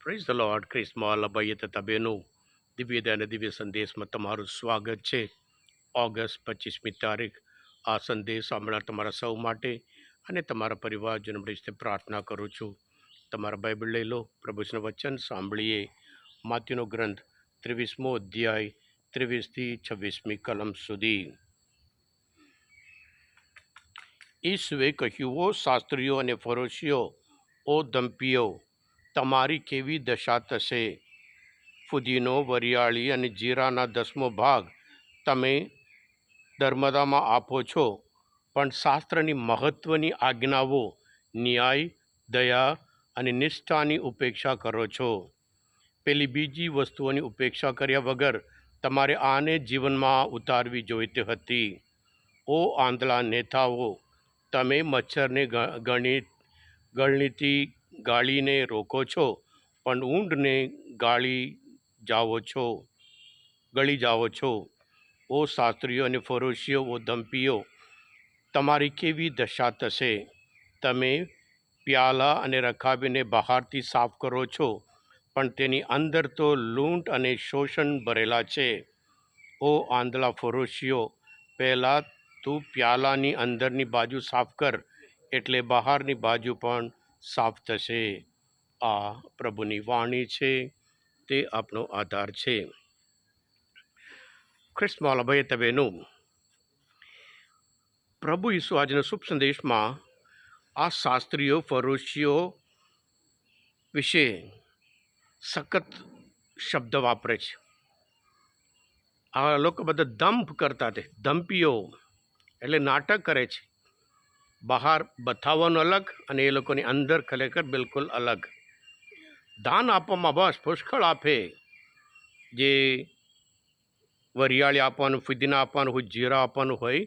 Praise the lord. ખ્રિસ્તમાં ભાઈએ તથા બહેનો, દિવ્ય અને દિવ્ય સંદેશમાં તમારું સ્વાગત છે. ઓગસ્ટ 25મી તારીખ. આ સંદેશ સાંભળનાર તમારા સૌ માટે અને તમારા પરિવારજનો માટે પ્રાર્થના કરું છું. તમારા બાઇબલ લઈ લો, પ્રભુનું વચન સાંભળીએ. માથ્યુનો ગ્રંથ 23મો અધ્યાય 23થી 26મી કલમ સુધી. ઈસુએ કહ્યું, ઓ શાસ્ત્રીઓ અને ફરોશીઓ, ઓ દંપીઓ, તમારી કેવી દશા થશે! ફુદીનો, વરિયાળી અને જીરાના 10મો ભાગ તમે ધર્મદામાં આપો છો, પણ શાસ્ત્રની મહત્ત્વની આજ્ઞાઓ, ન્યાય, દયા અને નિષ્ઠાની ઉપેક્ષા કરો છો. પેલી બીજી વસ્તુઓની ઉપેક્ષા કર્યા વગર તમારે આને જીવનમાં ઉતારવી જોઈતી હતી. ઓ આંધળા નેતાઓ, તમે મચ્છરને ગળણીથી ગાળીને રોકો છો, પણ ઊંટને ગળી જાઓ છો. ઓ શાસ્ત્રીઓ અને ફરોશીઓ, ઓ દંપીઓ, તમારી કેવી દશા થશે! તમે પ્યાલા અને રકાબીને બહારથી સાફ કરો છો, પણ તેની અંદર તો લૂંટ અને શોષણ ભરેલા છે. ઓ આંધળા ફરોશીઓ, પહેલાં તું પ્યાલાની અંદરની બાજુ સાફ કર, એટલે બહારની બાજુ પણ સાફ થશે. આ પ્રભુની વાણી છે, તે આપણો આધાર છે. ખ્રિસ્તમાં ભાઈ બહેનો, પ્રભુ ઈસુ આજના શુભ સંદેશમાં આ શાસ્ત્રીઓ ફરોશીઓ વિશે સખત શબ્દ વાપરે છે. આ લોકો બધા દંભ કરતા હતા. દંપીઓ એટલે નાટક કરે છે. બહાર બતાવવાનું અલગ અને એ લોકોની અંદર ખરેખર બિલકુલ અલગ. દાન આપવામાં બસ પુષ્કળ આપે. જે વરિયાળી આપવાનું, ફુદીના આપવાનું હોય, જીરા આપવાનું હોય,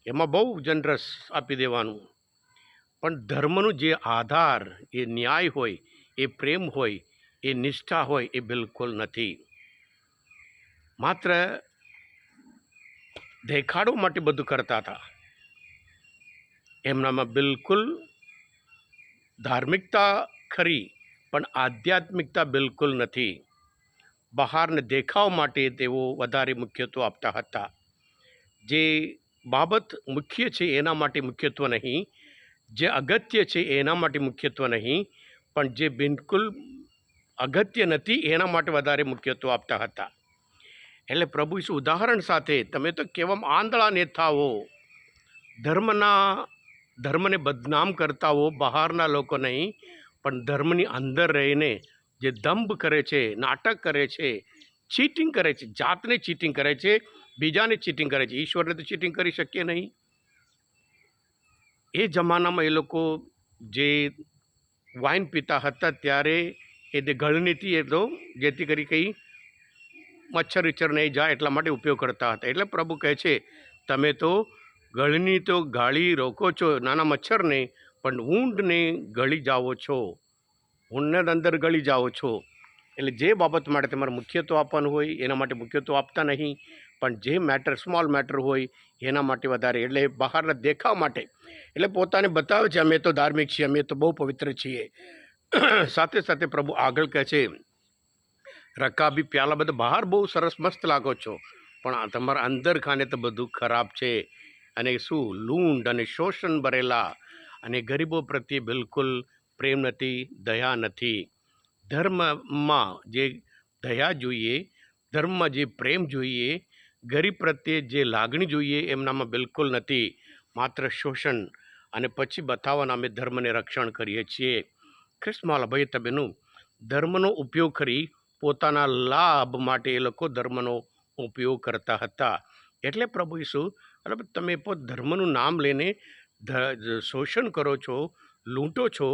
એમાં બહુ જનરસ આપી દેવાનું. પણ ધર્મનું જે આધાર, એ ન્યાય હોય, એ પ્રેમ હોય, એ નિષ્ઠા હોય, એ બિલકુલ નથી. માત્ર દેખાડો માટે બધું કરતા હતા. એમનામાં બિલકુલ ધાર્મિકતા ખરી, પણ આધ્યાત્મિકતા બિલકુલ નથી. બહારને દેખાવ માટે તેઓ વધારે મુખ્યત્વ આપતા હતા. જે બાબત મુખ્ય છે એના માટે મુખ્યત્વ નહીં, જે અગત્ય છે એના માટે મુખ્યત્વ નહીં, પણ જે બિલકુલ અગત્ય નથી એના માટે વધારે મુખ્યત્વ આપતા હતા. એટલે પ્રભુ ઈસુ ઉદાહરણ સાથે, તમે તો કેવા આંધળા નેતાઓ, ધર્મને બદનામ કરતા હો, બહારના લોકો નહીં, પણ ધર્મની અંદર રહીને જે દંભ કરે છે, નાટક કરે છે, ચીટિંગ કરે છે, જાતને ચીટિંગ કરે છે, બીજાને ચીટિંગ કરે છે. ઈશ્વરને તો ચીટિંગ કરી શકીએ નહીં. એ જમાનામાં એ લોકો જે વાઇન પીતા હતા ત્યારે એ જે ગળણીથી એ તો જેથી કરી કંઈ મચ્છર વિચ્છર નહીં જાય એટલા માટે ઉપયોગ કરતા હતા. એટલે પ્રભુ કહે છે, તમે તો ગળણી તો ગાળી રોકો છો નાના મચ્છરને, પણ ઊંટને ગળી જાઓ છો, ઊંટને અંદર ગળી જાઓ છો. એટલે જે બાબત માટે તમારે મુખ્યત્વ આપવાનું હોય એના માટે મુખ્યત્વ આપતા નહીં, પણ જે મેટર, સ્મોલ મેટર હોય એના માટે વધારે, એટલે બહારના દેખાવ માટે, એટલે પોતાને બતાવે છે અમે તો ધાર્મિક છીએ, અમે તો બહુ પવિત્ર છીએ. સાથે સાથે પ્રભુ આગળ કહે છે, રકાબી પ્યાલા બધા બહાર બહુ સરસ મસ્ત લાગો છો, પણ તમારા અંદર ખાને તો બધું ખરાબ છે. અને શું, લૂંટ અને શોષણ ભરેલા, અને ગરીબો પ્રત્યે બિલકુલ પ્રેમ નથી, દયા નથી. ધર્મમાં જે દયા જોઈએ, ધર્મમાં જે પ્રેમ જોઈએ, ગરીબ પ્રત્યે જે લાગણી જોઈએ, એમનામાં બિલકુલ નથી. માત્ર શોષણ, અને પછી બતાવવાના અમે ધર્મને રક્ષણ કરીએ છીએ. ખ્રિસ્તમાં ભાઈ તબેનું ધર્મનો ઉપયોગ કરી પોતાના લાભ માટે એ લોકો ધર્મનો ઉપયોગ કરતા હતા. એટલે પ્રભુ ઈસુ, તમે ધર્મનું નામ લઈને શોષણ કરો છો, લૂંટો છો,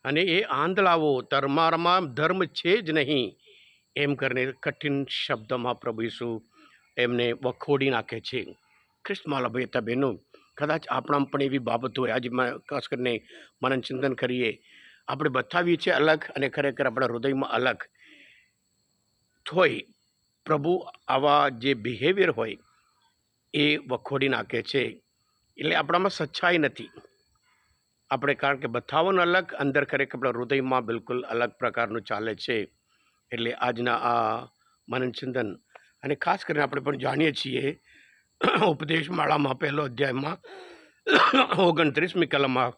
અને એ આંધળાઓ, તમારામાં ધર્મ છે જ નહીં, એમ કરીને કઠિન શબ્દમાં પ્રભુ ઈસુ એમને વખોડી નાખે છે. ખ્રિસ્તમાં ભાઈ બહેનો, કદાચ આપણામાં પણ એવી બાબત હોય. આજે ખાસ કરીને મનન ચિંતન કરીએ, આપણે બતાવીએ છીએ અલગ, અને ખરેખર આપણા હૃદયમાં અલગ હોય. પ્રભુ આવા જે બિહેવિયર હોય એ વખોડી નાખે છે. એટલે આપણામાં સચ્ચાઈ નથી. આપણે કારણ કે બતાવવાનું અલગ, અંદર ખરેખર આપણા હૃદયમાં બિલકુલ અલગ પ્રકારનું ચાલે છે. એટલે આજના આ મનનચિંતન અને ખાસ કરીને આપણે પણ જાણીએ છીએ ઉપદેશ માળામાં પહેલો અધ્યાયમાં 29મી કલમમાં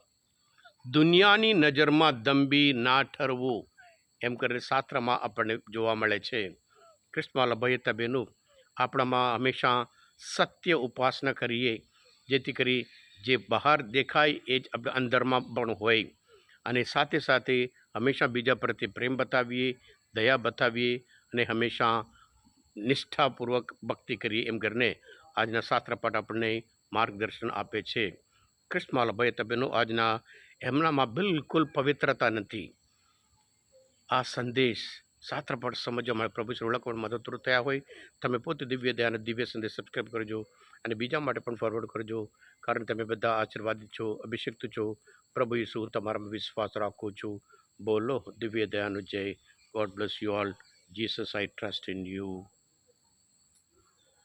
દુનિયાની નજરમાં દંભી ના ઠરવું એમ કરીને શાસ્ત્રમાં આપણને જોવા મળે છે. ખ્રિસ્તમાં ભયતા બેનું આપણામાં હંમેશા સત્ય ઉપાસના કરીએ, જેથી કરી જે બહાર દેખાય એ જ આપણે અંદરમાં પણ હોય, અને સાથે સાથે હંમેશા બીજા પ્રત્યે પ્રેમ બતાવીએ, દયા બતાવીએ અને હંમેશા નિષ્ઠાપૂર્વક ભક્તિ કરીએ એમ કરીને આજના શાસ્ત્રપાઠ આપણને માર્ગદર્શન આપે છે. ખ્રિસ્તમાં ભયતા બેનો આજના એમનામાં બિલકુલ પવિત્રતા નથી. આ સંદેશ શાસ્ત્રપાઠ સમજવા માટે પ્રભુ શ્રી ઓળખવામાં મદદરૂપ થયા હોય, તમે પોતે દિવ્ય દયા અને દિવ્ય સંદેશ સબસ્ક્રાઈબ કરજો અને બીજા માટે પણ ફોરવર્ડ કરજો, કારણ તમે બધા આશીર્વાદિત છો, અભિષિક્ત છો. પ્રભુ ઈસુ તમારામાં વિશ્વાસ રાખું છું. બોલો દિવ્ય દયાનું જય. God bless you all. Jesus I trust in you.